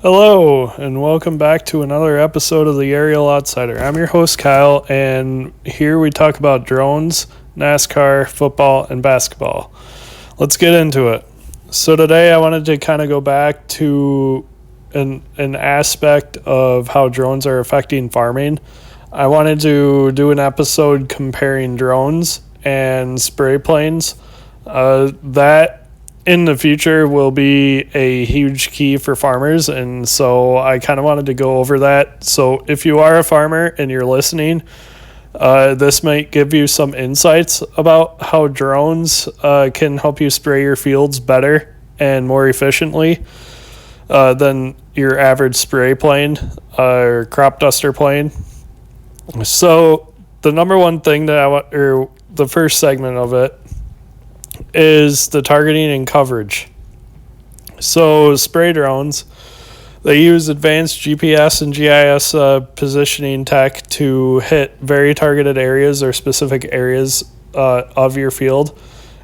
Hello, and welcome back to another episode of the Aerial Outsider. I'm your host, Kyle, and here we talk about drones, NASCAR, football, and basketball. Let's get into it. So today I wanted to kind of go back to an aspect of how drones are affecting farming. I wanted to do an episode comparing drones and spray planes. That in the future will be a huge key for farmers, and so I kind of wanted to go over that. So if you are a farmer and you're listening, this might give you some insights about how drones can help you spray your fields better and more efficiently than your average spray plane or crop duster plane. So the number one thing that I want, or the first segment of it, is the targeting and coverage. So spray drones, they use advanced GPS and GIS positioning tech to hit very targeted areas or specific areas of your field,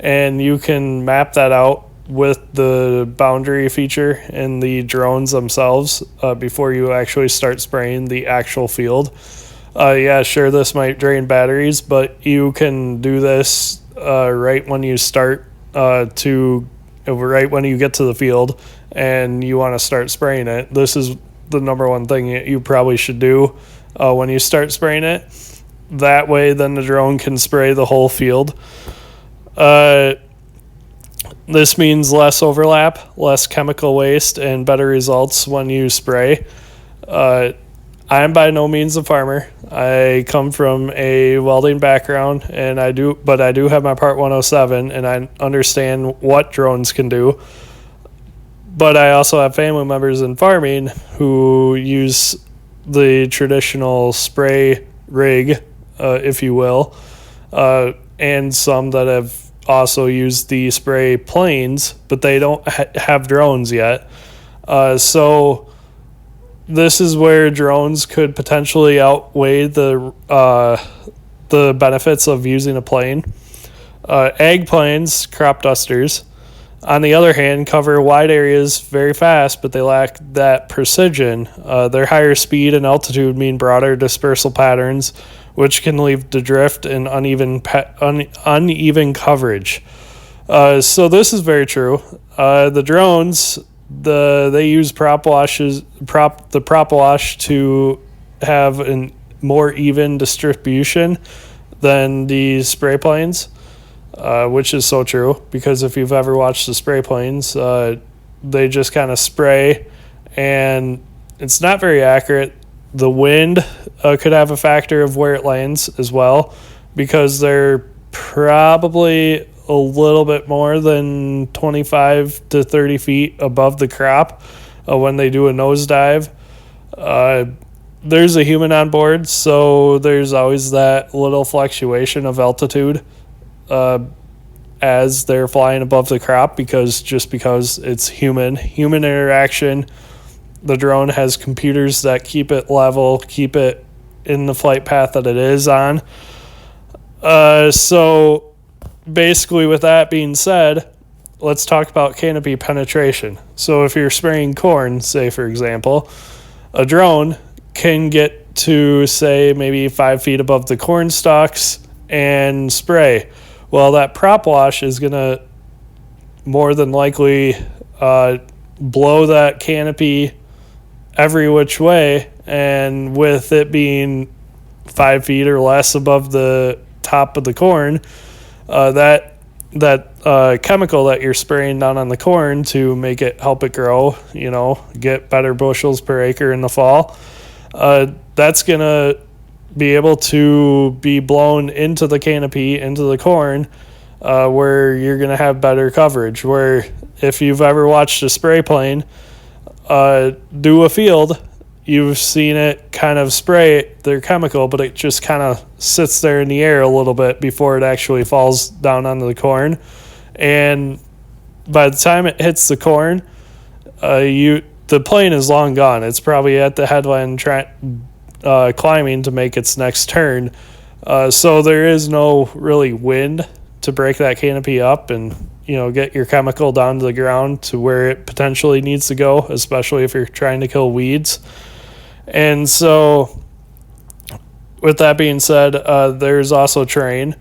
and you can map that out with the boundary feature in the drones themselves before you actually start spraying the actual field. Yeah, sure, this might drain batteries, but you can do this right when you start right when you get to the field and you want to start spraying it. This is the number one thing you probably should do when you start spraying it. That way, then the drone can spray the whole field. This means less overlap, less chemical waste, and better results when you spray. I'm by no means a farmer. I come from a welding background, but I do have my Part 107, and I understand what drones can do. But I also have family members in farming who use the traditional spray rig, if you will, and some that have also used the spray planes, but they don't have drones yet. So this is where drones could potentially outweigh the benefits of using a plane. Ag planes, crop dusters, on the other hand, cover wide areas very fast, but they lack that precision. Their higher speed and altitude mean broader dispersal patterns, which can lead to drift and uneven coverage. So this is very true. The drones, they use prop wash to have a more even distribution than the spray planes, which is so true, because if you've ever watched the spray planes, they just kind of spray and it's not very accurate. The wind could have a factor of where it lands as well, because they're probably a little bit more than 25 to 30 feet above the crop when they do a nosedive. There's a human on board, so there's always that little fluctuation of altitude as they're flying above the crop, because it's human interaction. The drone has computers that keep it level, keep it in the flight path that it is on. So basically, with that being said, let's talk about canopy penetration. So if you're spraying corn, say for example, a drone can get to, say, maybe 5 feet above the corn stalks and spray. Well, that prop wash is going to more than likely blow that canopy every which way, and with it being 5 feet or less above the top of the corn, that chemical that you're spraying down on the corn to help it grow, get better bushels per acre in the fall, that's going to be able to be blown into the canopy, into the corn, where you're going to have better coverage. Where if you've ever watched a spray plane do a field, you've seen it kind of spray their chemical, but it just kind of sits there in the air a little bit before it actually falls down onto the corn. And by the time it hits the corn, the plane is long gone. It's probably at the headland climbing to make its next turn. So there is no really wind to break that canopy up and, get your chemical down to the ground to where it potentially needs to go, especially if you're trying to kill weeds. And so with that being said, there's also terrain.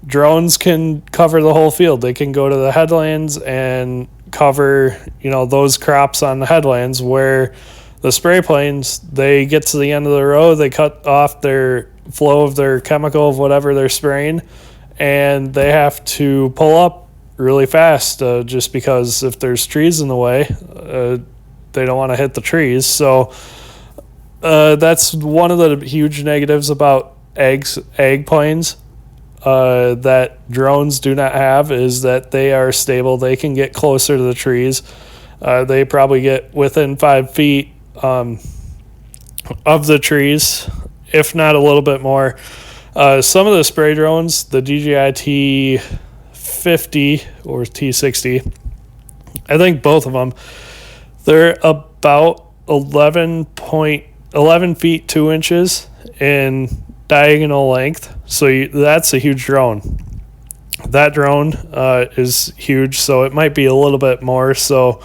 Drones can cover the whole field. They can go to the headlands and cover, those crops on the headlands, where the spray planes, they get to the end of the row, they cut off their flow of their chemical of whatever they're spraying, and they have to pull up really fast just because if there's trees in the way, they don't want to hit the trees. So that's one of the huge negatives about ag planes that drones do not have, is that they are stable. They can get closer to the trees. They probably get within 5 feet of the trees, if not a little bit more. Some of the spray drones, the DJI T50 or T60, I think both of them, they're about 11 feet 2 inches in diagonal length. So that's a huge drone. That drone is huge, so it might be a little bit more. So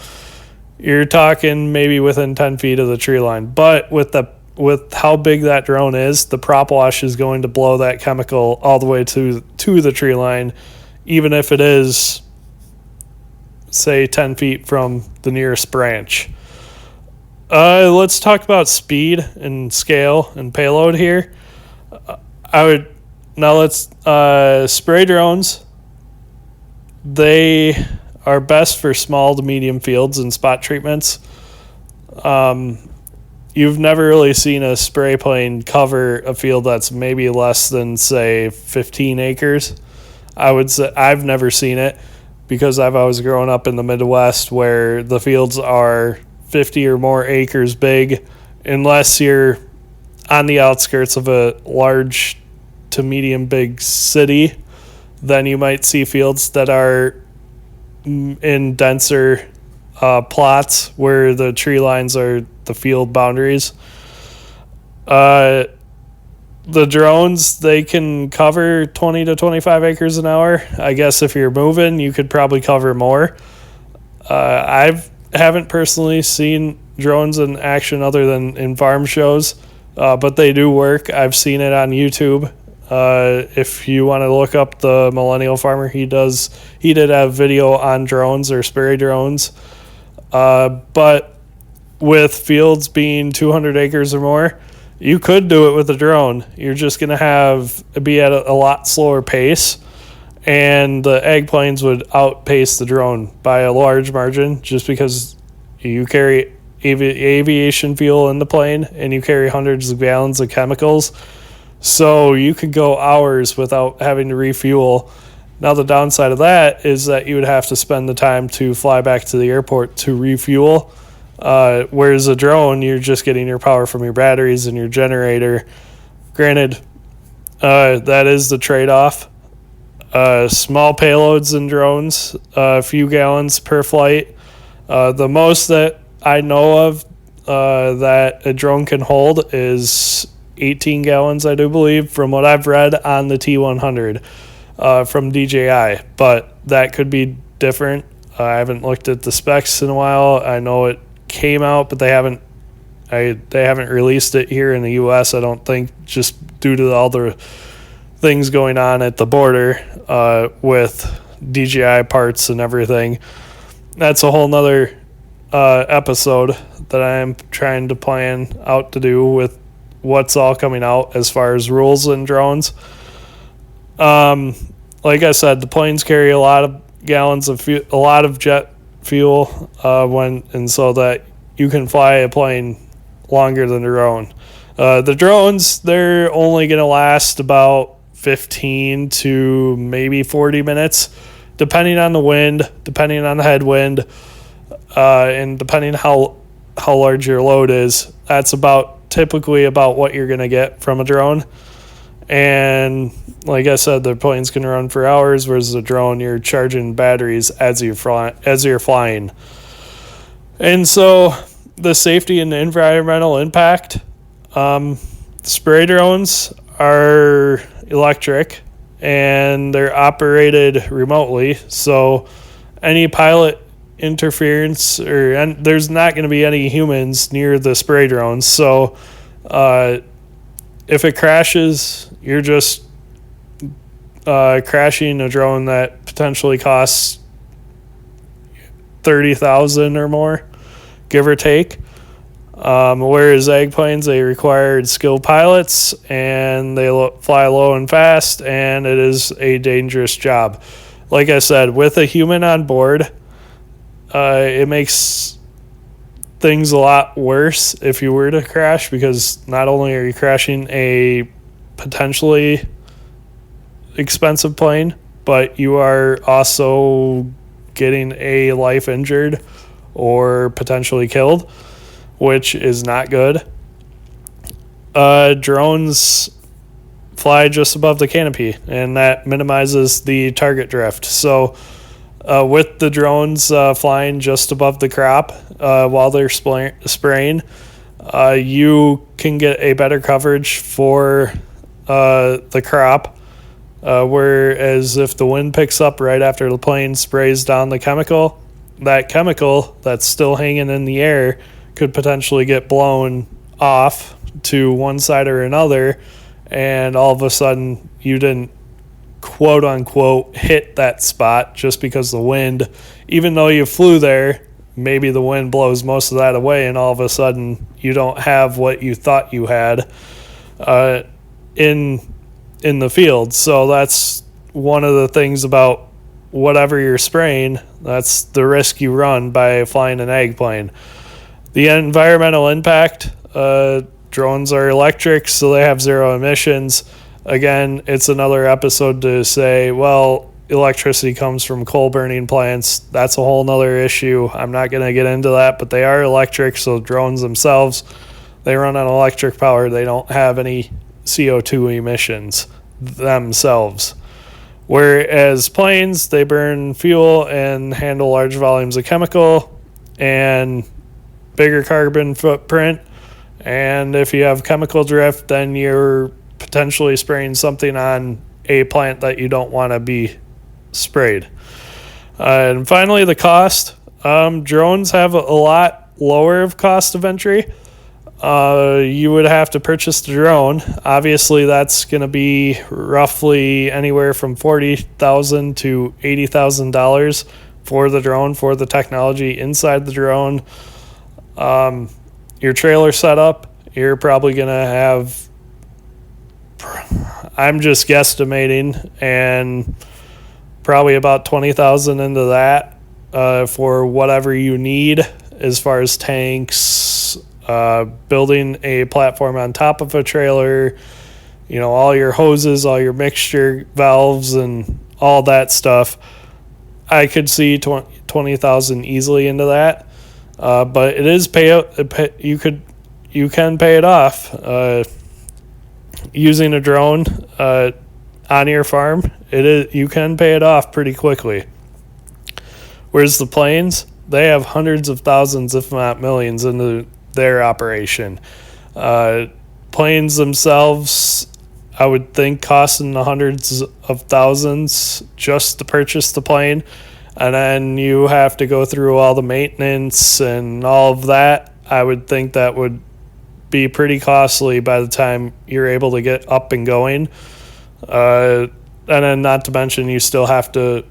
you're talking maybe within 10 feet of the tree line. But with how big that drone is, the prop wash is going to blow that chemical all the way to the tree line, even if it is, say, 10 feet from the nearest branch. Let's talk about speed and scale and payload here. Spray drones, they are best for small to medium fields and spot treatments. You've never really seen a spray plane cover a field that's maybe less than, say, 15 acres. I would say I've never seen it, because I've always grown up in the Midwest where the fields are 50 or more acres big, unless you're on the outskirts of a large to medium big city. Then you might see fields that are in denser plots where the tree lines are the field boundaries. The drones, they can cover 20 to 25 acres an hour. I guess if you're moving, you could probably cover more. Haven't personally seen drones in action other than in farm shows, but they do work. I've seen it on YouTube. If you want to look up the Millennial Farmer, he did have video on drones or spray drones. But with fields being 200 acres or more, you could do it with a drone. You're just going to be at a lot slower pace, and the ag planes would outpace the drone by a large margin, just because you carry aviation fuel in the plane and you carry hundreds of gallons of chemicals. So you could go hours without having to refuel. Now, the downside of that is that you would have to spend the time to fly back to the airport to refuel. Whereas a drone, you're just getting your power from your batteries and your generator. Granted, that is the trade-off. Small payloads in drones, a few gallons per flight. The most that I know of that a drone can hold is 18 gallons, I do believe, from what I've read on the T100 from DJI. But that could be different. I haven't looked at the specs in a while. I know it came out, but they haven't released it here in the U.S., I don't think, just due to all the things going on at the border with DJI parts and everything. That's a whole nother episode that I am trying to plan out to do with what's all coming out as far as rules and drones. Like I said, the planes carry a lot of gallons of a lot of jet fuel so that you can fly a plane longer than a drone. The drones, they're only going to last about 15 to maybe 40 minutes, depending on the wind, depending on the headwind, and depending how large your load is. That's typically about what you're going to get from a drone. And like I said, the plane's going to run for hours, whereas the drone, you're charging batteries as you're flying. And so the safety and the environmental impact, spray drones are electric and they're operated remotely. So any pilot interference, and there's not going to be any humans near the spray drones. So if it crashes, you're just crashing a drone that potentially costs $30,000 or more, give or take. Whereas ag planes, they required skilled pilots, and they fly low and fast, and it is a dangerous job. Like I said, with a human on board, it makes things a lot worse if you were to crash, because not only are you crashing a potentially expensive plane, but you are also getting a life injured or potentially killed, which is not good. Drones fly just above the canopy, and that minimizes the target drift. So with the drones flying just above the crop while they're spraying, you can get a better coverage for the crop, whereas if the wind picks up right after the plane sprays down the chemical, that chemical that's still hanging in the air could potentially get blown off to one side or another, and all of a sudden you didn't quote unquote hit that spot just because the wind, even though you flew there, maybe the wind blows most of that away, and all of a sudden you don't have what you thought you had in the field. So that's one of the things about whatever you're spraying. That's the risk you run by flying an ag plane. The environmental impact, drones are electric, so they have zero emissions. Again, it's another episode to say, well, electricity comes from coal burning plants. That's a whole nother issue. I'm not going to get into that, but they are electric, so drones themselves, they run on electric power. They don't have any CO2 emissions themselves. Whereas planes, they burn fuel and handle large volumes of chemical and bigger carbon footprint, and if you have chemical drift, then you're potentially spraying something on a plant that you don't want to be sprayed. And finally, the cost. Drones have a lot lower of cost of entry. You would have to purchase the drone. Obviously, that's going to be roughly anywhere from $40,000 to $80,000 for the drone, for the technology inside the drone. Your trailer setup, you're probably going to have, I'm just guesstimating, and probably about $20,000 into that for whatever you need as far as tanks, building a platform on top of a trailer, all your hoses, all your mixture valves, and all that stuff. I could see $20,000 easily into that. But it is you can pay it off using a drone on your farm. You can pay it off pretty quickly. Whereas the planes, they have hundreds of thousands, if not millions, into their operation. Planes themselves, I would think, cost in the hundreds of thousands just to purchase the plane. And then you have to go through all the maintenance and all of that. I would think that would be pretty costly by the time you're able to get up and going. And then not to mention you still have to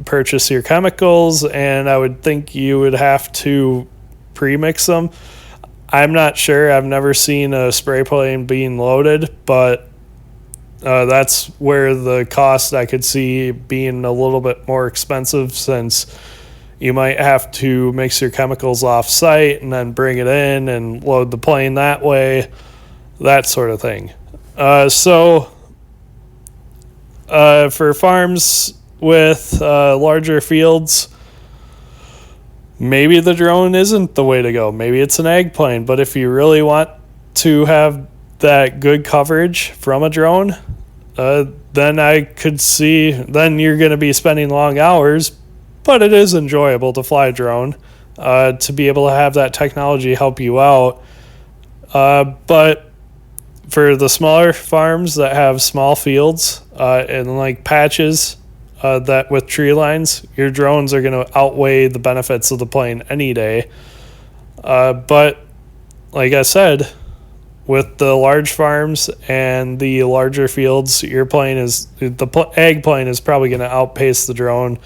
purchase your chemicals, and I would think you would have to pre-mix them. I'm not sure. I've never seen a spray plane being loaded, but that's where the cost I could see being a little bit more expensive, since you might have to mix your chemicals off site and then bring it in and load the plane that way, that sort of thing. So for farms with larger fields, maybe the drone isn't the way to go. Maybe it's an ag plane, but if you really want to have that good coverage from a drone, then I could see, then you're going to be spending long hours, but it is enjoyable to fly a drone, to be able to have that technology help you out. But for the smaller farms that have small fields and like patches, that with tree lines, your drones are going to outweigh the benefits of the plane any day. But like I said, with the large farms and the larger fields, your plane is the ag plane is probably going to outpace the drone,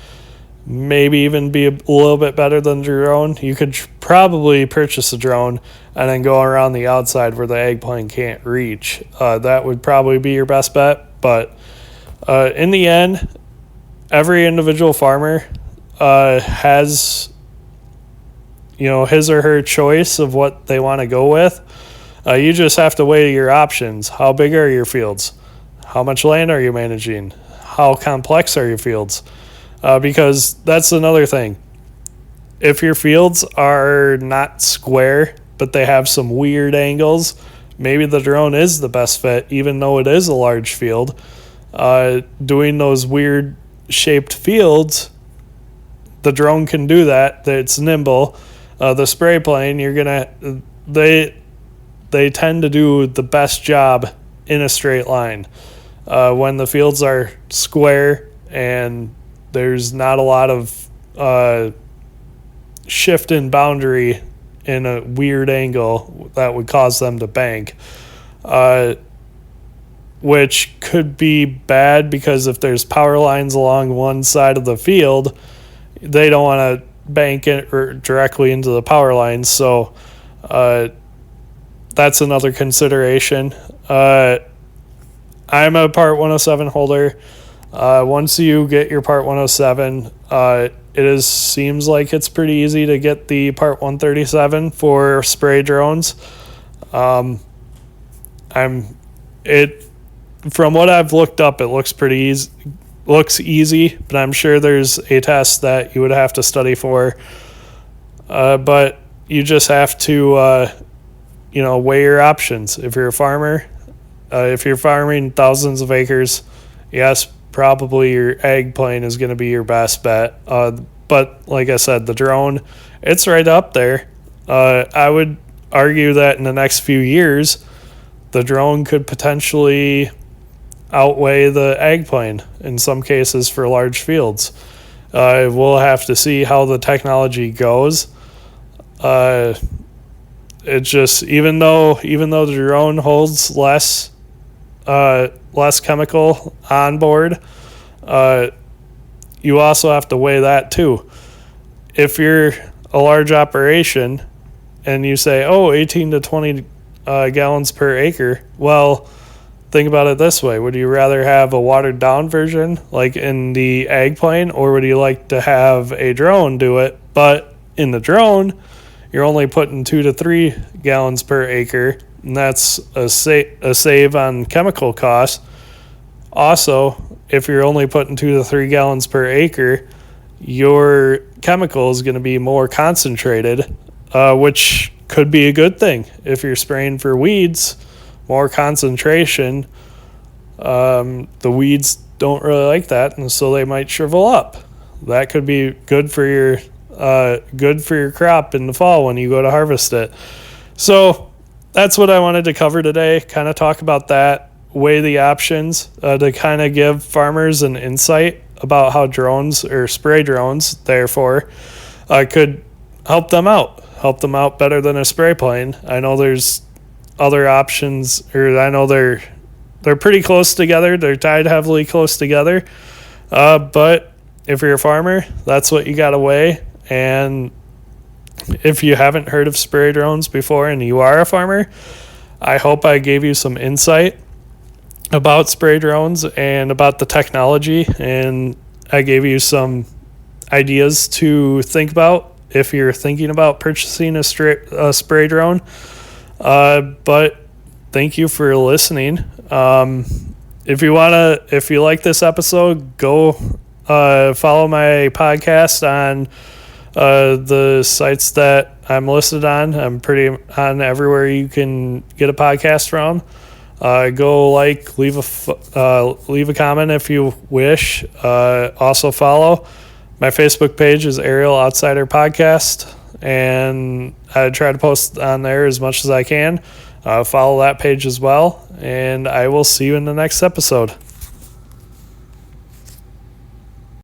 maybe even be a little bit better than the drone. You could probably purchase a drone and then go around the outside where the ag plane can't reach. That would probably be your best bet. But in the end, every individual farmer has, his or her choice of what they want to go with. You just have to weigh your options. How big are your fields? How much land are you managing? How complex are your fields? Because that's another thing. If your fields are not square, but they have some weird angles, maybe the drone is the best fit, even though it is a large field. Doing those weird shaped fields, the drone can do that. It's nimble. The spray plane, they tend to do the best job in a straight line. When the fields are square and there's not a lot of shift in boundary in a weird angle that would cause them to bank, which could be bad because if there's power lines along one side of the field, they don't want to bank it directly into the power lines. So that's another consideration. I'm a Part 107 holder. Once you get your Part 107, seems like it's pretty easy to get the Part 137 for spray drones. From what I've looked up, it looks pretty easy. Looks easy, but I'm sure there's a test that you would have to study for. But you just have to, weigh your options. If you're a farmer, if you're farming thousands of acres, yes, probably your ag plane is going to be your best bet. But like I said, the drone, it's right up there. I would argue that in the next few years, the drone could potentially outweigh the ag plane in some cases for large fields. We'll have to see how the technology goes. It's just even though the drone holds less chemical on board, you also have to weigh that too. If you're a large operation and you say, 18 to 20 gallons per acre, well, think about it this way. Would you rather have a watered down version like in the ag plane, or would you like to have a drone do it? But in the drone, you're only putting 2 to 3 gallons per acre, and that's a save on chemical costs. Also, if you're only putting 2 to 3 gallons per acre, your chemical is going to be more concentrated, which could be a good thing. If you're spraying for weeds, more concentration, the weeds don't really like that, and so they might shrivel up. That could be good for your crop in the fall when you go to harvest it. So that's what I wanted to cover today, kind of talk about that, weigh the options, to kind of give farmers an insight about how drones or spray drones, therefore, could help them out better than a spray plane. I know there's other options, or I know they're pretty close together. They're tied heavily close together. But if you're a farmer, that's what you got to weigh. And if you haven't heard of spray drones before and you are a farmer, I hope I gave you some insight about spray drones and about the technology, and I gave you some ideas to think about if you're thinking about purchasing a spray drone. But thank you for listening. If you like this episode, go follow my podcast on the sites that I'm listed on. I'm pretty on everywhere you can get a podcast from. Go leave a comment if you wish. Also follow my Facebook page is Aerial Outsider Podcast, and I try to post on there as much as I can. Follow that page as well, and I will see you in the next episode.